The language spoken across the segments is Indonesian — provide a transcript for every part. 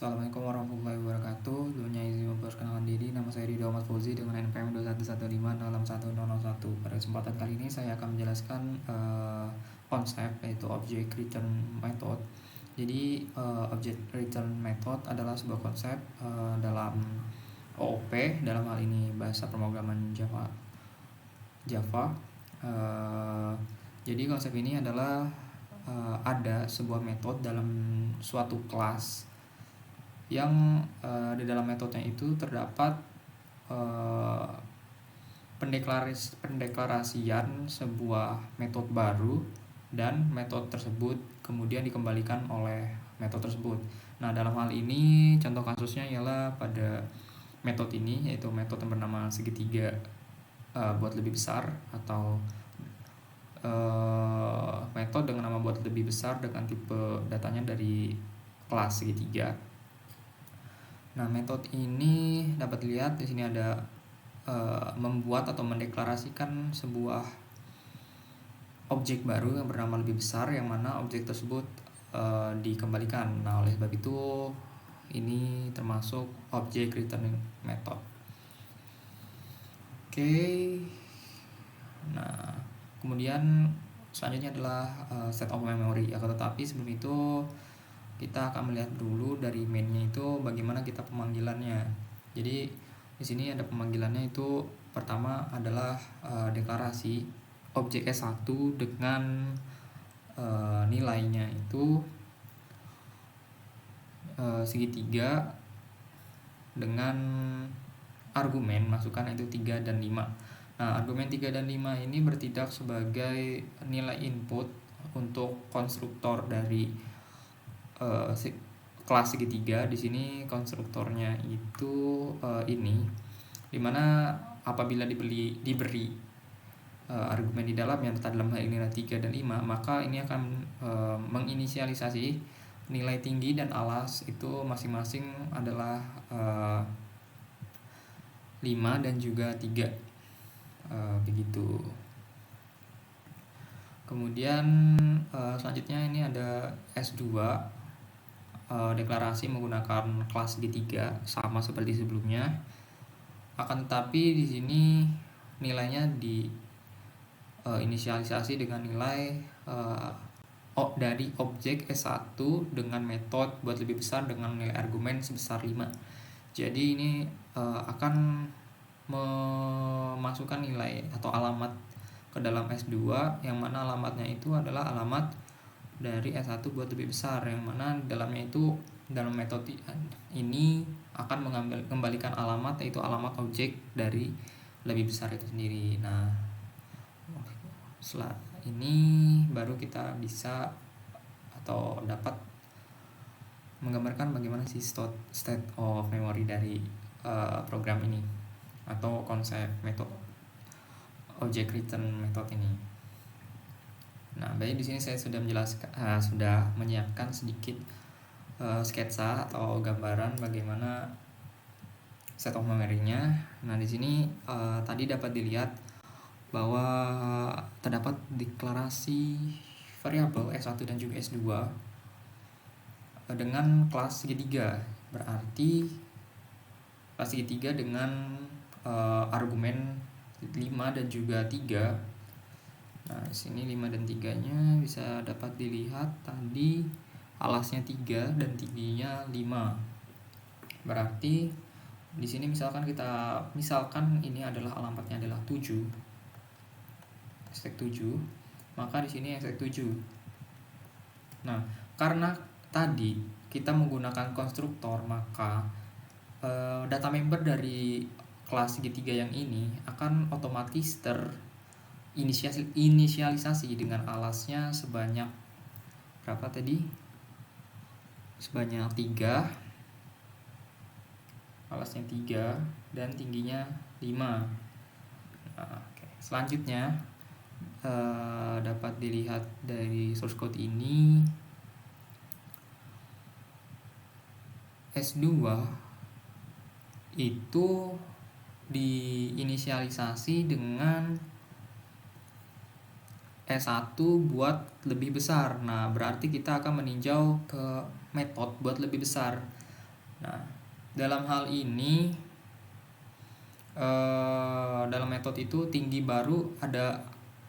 Assalamualaikum warahmatullahi wabarakatuh. Sebelumnya izin memperkenalkan diri, nama saya Ridho Ahmad Fauzi dengan NPM 211561001. Pada kesempatan kali ini saya akan menjelaskan konsep yaitu Object Return Method. Jadi Object Return Method adalah sebuah konsep dalam OOP, dalam hal ini bahasa pemrograman Java. Jadi konsep ini adalah ada sebuah metode dalam suatu kelas yang di dalam metodenya itu terdapat pendeklarasian sebuah metode baru dan metode tersebut kemudian dikembalikan oleh metode tersebut. Nah, dalam hal ini contoh kasusnya ialah pada metode ini, yaitu metode yang bernama segitiga buat lebih besar, atau metode dengan nama buat lebih besar dengan tipe datanya dari kelas segitiga. Nah, metode ini dapat dilihat di sini ada membuat atau mendeklarasikan sebuah objek baru yang bernama lebih besar, yang mana objek tersebut dikembalikan. Nah, oleh sebab itu ini termasuk object returning method. Oke. Nah, kemudian selanjutnya adalah set of memory. Akan tetapi sebelum itu kita akan melihat dulu dari mainnya itu bagaimana kita pemanggilannya. Jadi di sini ada pemanggilannya, itu pertama adalah deklarasi objek S1 dengan nilainya itu segitiga dengan argumen masukan itu 3 dan 5. Nah, argumen 3 dan 5 ini bertindak sebagai nilai input untuk konstruktor dari kelas segitiga. Di sini konstruktornya itu ini, dimana apabila diberi argumen di dalam yang dalam hal ini 3 dan 5, maka ini akan menginisialisasi nilai tinggi dan alas itu masing-masing adalah 5 dan juga 3, begitu. Kemudian selanjutnya ini ada S2, deklarasi menggunakan kelas segitiga sama seperti sebelumnya. Akan tetapi di sini nilainya di inisialisasi dengan nilai dari objek S1 dengan metode buat lebih besar dengan nilai argumen sebesar 5. Jadi ini akan memasukkan nilai atau alamat ke dalam S2, yang mana alamatnya itu adalah alamat dari S1 buat lebih besar, yang mana dalamnya itu dalam metode ini akan mengembalikan alamat, yaitu alamat objek dari lebih besar itu sendiri. Nah, setelah ini baru kita bisa atau dapat menggambarkan bagaimana sih state of memory dari program ini atau konsep metode object return method ini. Nah, baik, di sini saya sudah menjelaskan, sudah menyiapkan sedikit sketsa atau gambaran bagaimana set of memory-nya. Nah, di sini tadi dapat dilihat bahwa terdapat deklarasi variabel S1 dan juga S2 dengan kelas segitiga. Berarti kelas segitiga dengan argumen 5 dan juga 3. Nah, di sini 5 dan 3-nya bisa dapat dilihat tadi alasnya 3 dan tingginya 5. Berarti di sini misalkan ini adalah alamatnya adalah 7. Stack 7, maka di sini stack 7. Nah, karena tadi kita menggunakan konstruktor, maka data member dari kelas segitiga yang ini akan otomatis inisialisasi dengan alasnya sebanyak berapa tadi? Sebanyak 3. Alasnya 3 dan tingginya 5. Nah, okay. Selanjutnya dapat dilihat dari source code ini, S2 itu diinisialisasi dengan S1 buat lebih besar. Nah, berarti kita akan meninjau ke metode buat lebih besar. Nah, dalam hal ini dalam metode itu tinggi baru ada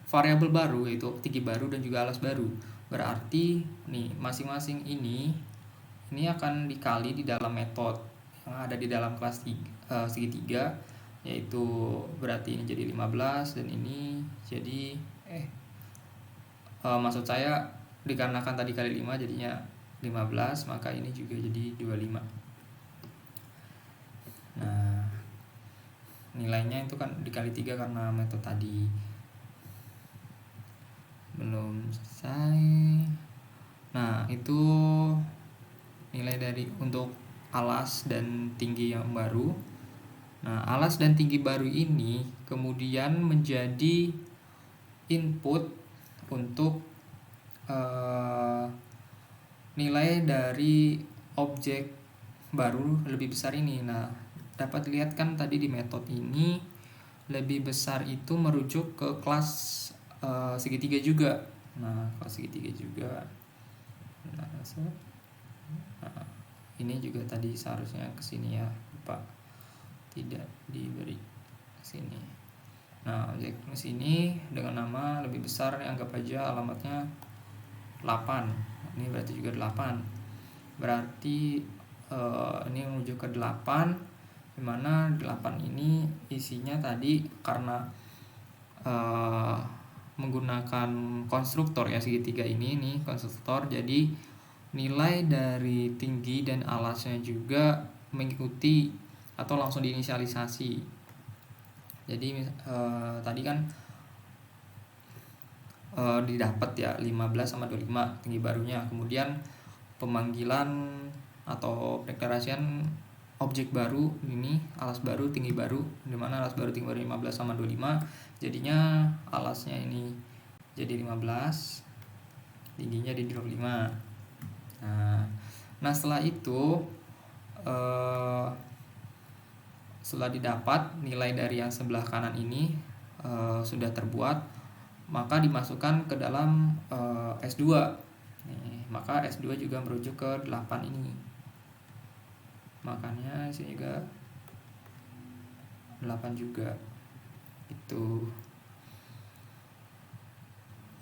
variabel baru, yaitu tinggi baru dan juga alas baru. Berarti nih masing-masing ini akan dikali di dalam metode yang ada di dalam kelas segitiga, yaitu berarti ini jadi 15 dan ini jadi maksud saya dikarenakan tadi kali 5 jadinya 15, maka ini juga jadi 25. Nah, nilainya itu kan dikali 3 karena metode tadi. Belum selesai. Nah, itu nilai dari untuk alas dan tinggi yang baru. Nah, alas dan tinggi baru ini kemudian menjadi input untuk nilai dari objek baru lebih besar ini. Nah, dapat dilihat kan tadi di metode ini lebih besar itu merujuk ke kelas segitiga juga. Nah, kelas segitiga juga. Nah, ini juga tadi seharusnya ke sini ya, lupa tidak diberi ke sini. Nah, objek sini dengan nama lebih besar, anggap aja alamatnya 8. Ini berarti juga 8. Berarti ini menuju ke 8, dimana 8 ini isinya tadi karena menggunakan konstruktor ya, segitiga ini nih konstruktor, jadi nilai dari tinggi dan alasnya juga mengikuti atau langsung diinisialisasi. Jadi tadi kan didapat ya 15 sama 25 tinggi barunya, kemudian pemanggilan atau deklarasian objek baru ini alas baru tinggi baru, dimana alas baru tinggi baru 15 sama 25, jadinya alasnya ini jadi 15, tingginya jadi 25. Nah setelah itu setelah didapat nilai dari yang sebelah kanan ini sudah terbuat, maka dimasukkan ke dalam S2. Maka S2 juga merujuk ke 8 ini. Makanya sini juga 8 juga. Itu.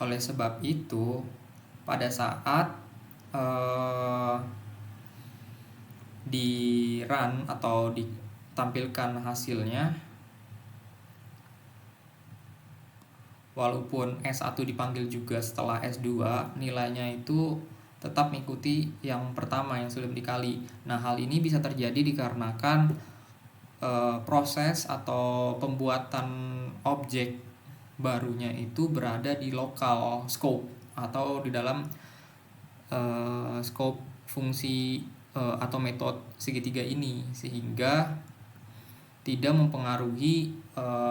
Oleh sebab itu, pada saat di run atau ditampilkan hasilnya, walaupun S1 dipanggil juga setelah S2, nilainya itu tetap mengikuti yang pertama yang sudah dikali. Nah, hal ini bisa terjadi dikarenakan proses atau pembuatan objek barunya itu berada di local scope atau di dalam scope fungsi atau metode segitiga ini, sehingga tidak mempengaruhi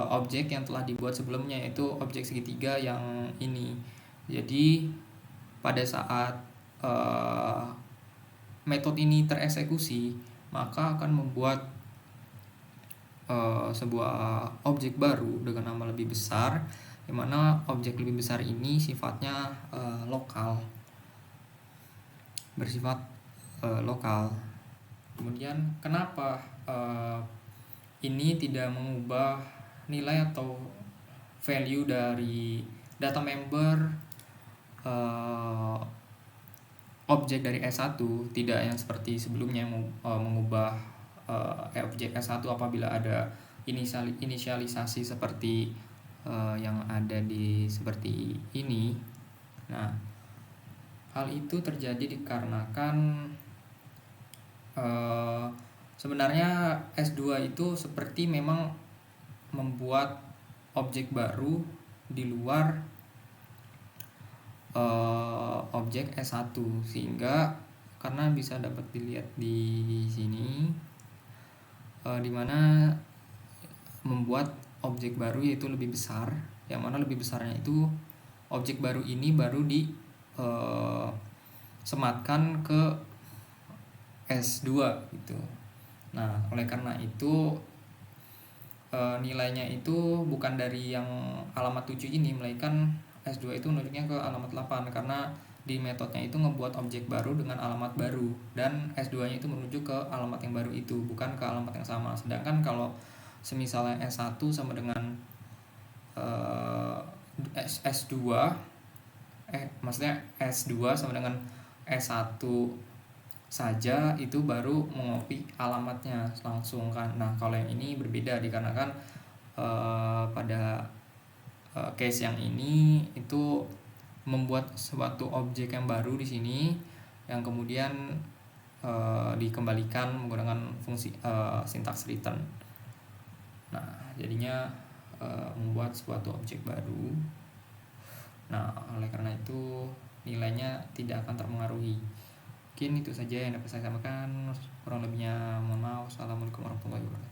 objek yang telah dibuat sebelumnya, yaitu objek segitiga yang ini. Jadi pada saat metode ini tereksekusi, maka akan membuat sebuah objek baru dengan nama lebih besar, di mana objek lebih besar ini sifatnya lokal, bersifat lokal. Kemudian kenapa ini tidak mengubah nilai atau value dari data member objek dari S1, tidak yang seperti sebelumnya mengubah objek S1 apabila ada inisialisasi seperti yang ada di seperti ini. Nah, hal itu terjadi dikarenakan sebenarnya S2 itu seperti memang membuat objek baru di luar objek S1, sehingga karena bisa dapat dilihat di sini dimana membuat objek baru yaitu lebih besar, yang mana lebih besarnya itu objek baru ini baru di sematkan ke S2 gitu. Nah, oleh karena itu nilainya itu bukan dari yang alamat 7 ini, melainkan S2 itu menunjuknya ke alamat 8, karena di metodenya itu ngebuat objek baru dengan alamat baru, dan S2-nya itu menuju ke alamat yang baru itu, bukan ke alamat yang sama. Sedangkan kalau semisalnya S1 sama dengan S2, maksudnya S2 sama dengan S1 saja, itu baru mengopi alamatnya langsung kan. Nah, kalau yang ini berbeda dikarenakan pada case yang ini itu membuat suatu objek yang baru di sini yang kemudian dikembalikan menggunakan fungsi sintaks return. Nah, jadinya membuat suatu objek baru. Nah, oleh karena itu nilainya tidak akan terpengaruhi. Mungkin itu saja yang dapat saya sampaikan. Kurang lebihnya mohon maaf. Wassalamualaikum warahmatullahi wabarakatuh.